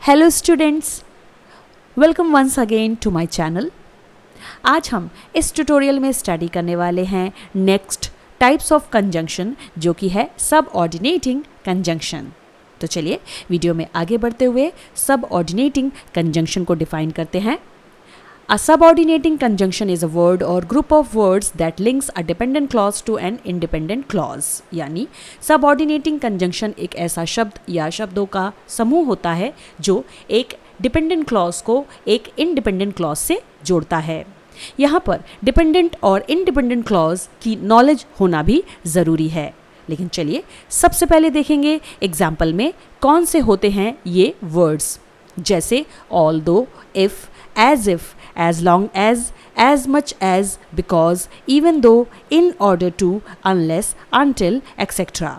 Hello students, welcome once again to my channel. आज हम इस ट्यूटोरियल में स्टडी करने वाले हैं नेक्स्ट टाइप्स ऑफ कंजंक्शन, जो कि है सबऑर्डिनेटिंग कंजंक्शन। तो चलिए वीडियो में आगे बढ़ते हुए सबऑर्डिनेटिंग कंजंक्शन को डिफाइन करते हैं। A subordinating conjunction is a word or group of words that links a dependent clause to an independent clause। यानी subordinating conjunction एक ऐसा शब्द या शब्दों का समूह होता है जो एक डिपेंडेंट क्लॉज को एक इंडिपेंडेंट क्लॉज से जोड़ता है। यहाँ पर डिपेंडेंट और इंडिपेंडेंट क्लॉज की नॉलेज होना भी ज़रूरी है। लेकिन चलिए सबसे पहले देखेंगे एग्जाम्पल में कौन से होते हैं ये वर्ड्स, जैसे although, if, as if, as long as much as, because, even though, in order to, unless, until, etc।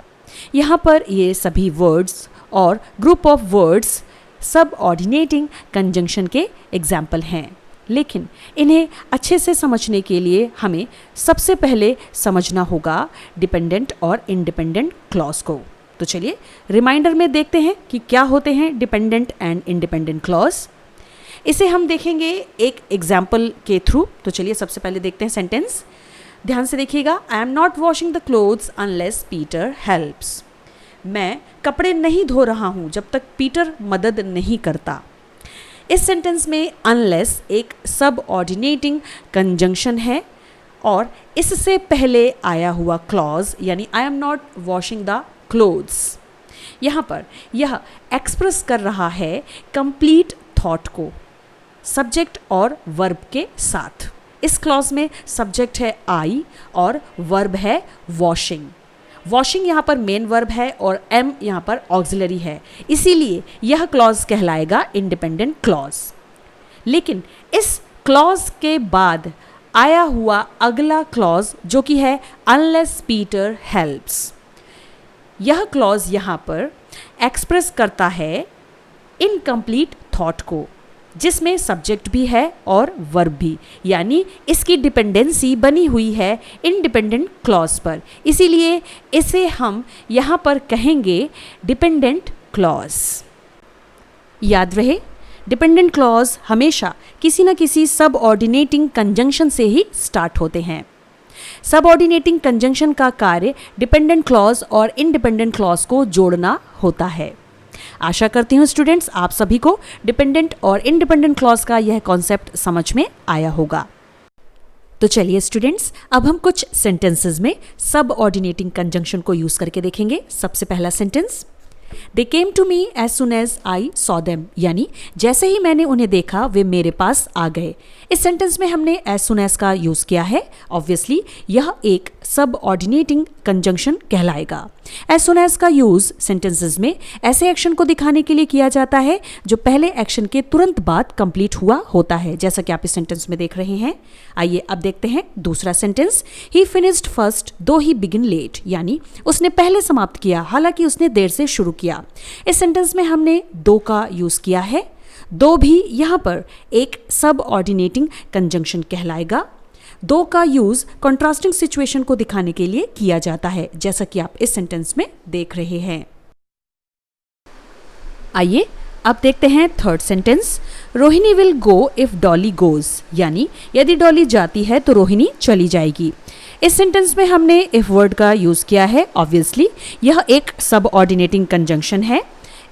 यहाँ पर ये सभी वर्ड्स और group of words subordinating conjunction के एग्जाम्पल हैं। लेकिन इन्हें अच्छे से समझने के लिए हमें सबसे पहले समझना होगा डिपेंडेंट और इंडिपेंडेंट क्लॉज को। तो चलिए रिमाइंडर में देखते हैं कि क्या होते हैं डिपेंडेंट एंड इंडिपेंडेंट क्लॉज। इसे हम देखेंगे एक एग्जाम्पल के थ्रू। तो चलिए सबसे पहले देखते हैं सेंटेंस। ध्यान से देखिएगा। I am not washing the clothes unless Peter helps. मैं कपड़े नहीं धो रहा हूँ जब तक पीटर मदद नहीं करता। इस सेंटेंस में अनलेस एक सबऑर्डिनेटिंग कंजंक्शन है और इससे पहले आया हुआ क्लॉज यानी I am not washing the clothes, यहाँ पर यह एक्सप्रेस कर रहा है कंप्लीट थॉट को सब्जेक्ट और वर्ब के साथ। इस क्लॉज में सब्जेक्ट है आई और वर्ब है वॉशिंग। वॉशिंग यहाँ पर मेन वर्ब है और एम यहाँ पर ऑक्सिलरी है, इसीलिए यह क्लॉज कहलाएगा इंडिपेंडेंट क्लॉज। लेकिन इस क्लॉज के बाद आया हुआ अगला क्लॉज जो कि है अनलेस पीटर हेल्प्स, यह क्लॉज यहाँ पर एक्सप्रेस करता है इनकम्प्लीट थॉट को, जिसमें सब्जेक्ट भी है और वर्ब भी, यानी इसकी डिपेंडेंसी बनी हुई है इंडिपेंडेंट क्लॉज पर। इसीलिए इसे हम यहाँ पर कहेंगे डिपेंडेंट क्लॉज। याद रहे, डिपेंडेंट क्लॉज हमेशा किसी न किसी सबऑर्डिनेटिंग कंजंक्शन से ही स्टार्ट होते हैं। सबऑर्डिनेटिंग कंजंक्शन का कार्य डिपेंडेंट क्लॉज और इंडिपेंडेंट क्लॉज को जोड़ना होता है। आशा करती हूँ स्टूडेंट्स आप सभी को डिपेंडेंट और इंडिपेंडेंट क्लॉज का यह कॉन्सेप्ट समझ में आया होगा। तो चलिए स्टूडेंट्स अब हम कुछ सेंटेंसेस में सबऑर्डिनेटिंग कंजंक्शन को यूज करके देखेंगे। सबसे पहला sentence, they came to me as soon as I saw them, यानी जैसे ही मैंने उन्हें देखा वे मेरे पास आ गए। इस सेंटेंस में हमने एज सुन एज का यूज किया है। ऑब्वियसली यह एक सबऑर्डिनेटिंग कंजंक्शन कहलाएगा। एज सुन एज का यूज सेंटेंसेस में ऐसे एक्शन को दिखाने के लिए किया जाता है जो पहले एक्शन के तुरंत बाद कंप्लीट हुआ होता है, जैसा कि आप इस सेंटेंस में देख रहे हैं। आइए अब देखते हैं दूसरा सेंटेंस। ही फिनिश्ड फर्स्ट दो ही बिगिन लेट, यानी उसने पहले समाप्त किया हालांकि उसने देर से शुरू किया। इस सेंटेंस में हमने दो का यूज किया है। दो भी यहाँ पर एक सबऑर्डिनेटिंग कंजंक्शन कहलाएगा। दो का यूज कॉन्ट्रास्टिंग सिचुएशन को दिखाने के लिए किया जाता है, जैसा कि आप इस सेंटेंस में देख रहे हैं। आइए अब देखते हैं third sentence. Rohini will go if Dolly goes, यानी यदि डॉली जाती है तो रोहिणी चली जाएगी। इस सेंटेंस में हमने इफ वर्ड का यूज किया है। ऑब्वियसली यह एक सबऑर्डिनेटिंग कंजंक्शन है।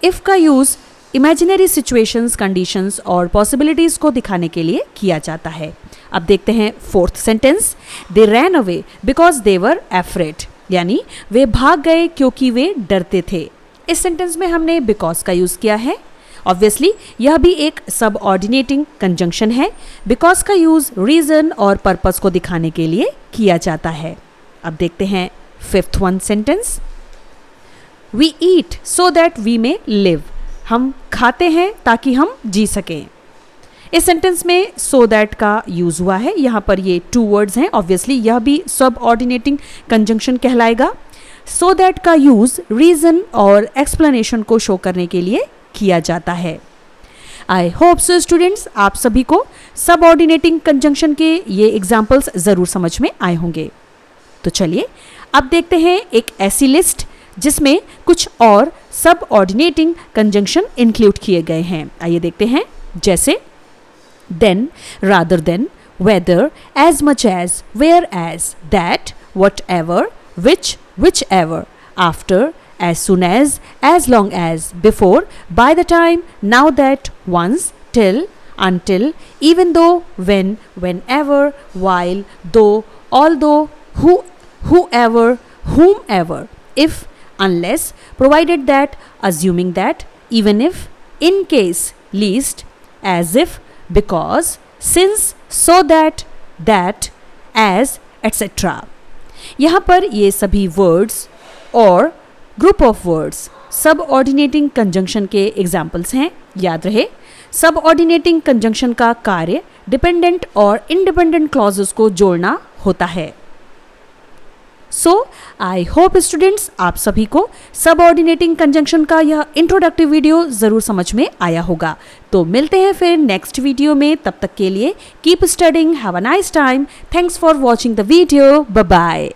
इफ का यूज इमेजिनरी सिचुएशंस, कंडीशंस और पॉसिबिलिटीज को दिखाने के लिए किया जाता है। अब देखते हैं fourth sentence. They ran away because they were afraid, यानी वे भाग गए क्योंकि वे डरते थे। इस सेंटेंस में हमने बिकॉज का यूज किया है। ऑब्वियसली यह भी एक सबऑर्डिनेटिंग कंजंक्शन है। बिकॉज का यूज रीजन और पर्पस को दिखाने के लिए किया जाता है। अब देखते हैं fifth one sentence. We eat so that we may live, हम खाते हैं ताकि हम जी सकें। इस सेंटेंस में सो दैट का यूज हुआ है। यहाँ पर ये टू वर्ड्स हैं। ऑब्वियसली यह भी सबऑर्डिनेटिंग कंजंक्शन कहलाएगा। सो दैट का यूज रीजन और एक्सप्लेनेशन को शो करने के लिए किया जाता है। आई होप सो स्टूडेंट्स आप सभी को सबऑर्डिनेटिंग कंजंक्शन के ये एग्जाम्पल्स ज़रूर समझ में आए होंगे। तो चलिए अब देखते हैं एक ऐसी लिस्ट जिसमें कुछ और सब ऑर्डिनेटिंग कंजंक्शन इंक्लूड किए गए हैं। आइए देखते हैं, जैसे then, rather than, whether, as much as, whereas, that, whatever, which, whichever, after, as soon as long as, before, by the time, now that, once, till, until, even though, when, whenever, while, though, although, whoever, whomever, if, unless, provided that, assuming that, even if, in case, least, as if, because, since, so that, as, etc. यहाँ पर ये सभी words और group of words सब ऑर्डिनेटिंग conjunction के examples हैं। याद रहे, सब ऑर्डिनेटिंग कंजंक्शन का कार्य डिपेंडेंट और इंडिपेंडेंट क्लॉजेस को जोड़ना होता है। सो आई होप स्टूडेंट्स, आप सभी को सब ऑर्डिनेटिंग कंजंक्शन का यह इंट्रोडक्टिव वीडियो ज़रूर समझ में आया होगा। तो मिलते हैं फिर नेक्स्ट वीडियो में, तब तक के लिए keep studying, have a nice time, thanks for watching the video, bye bye.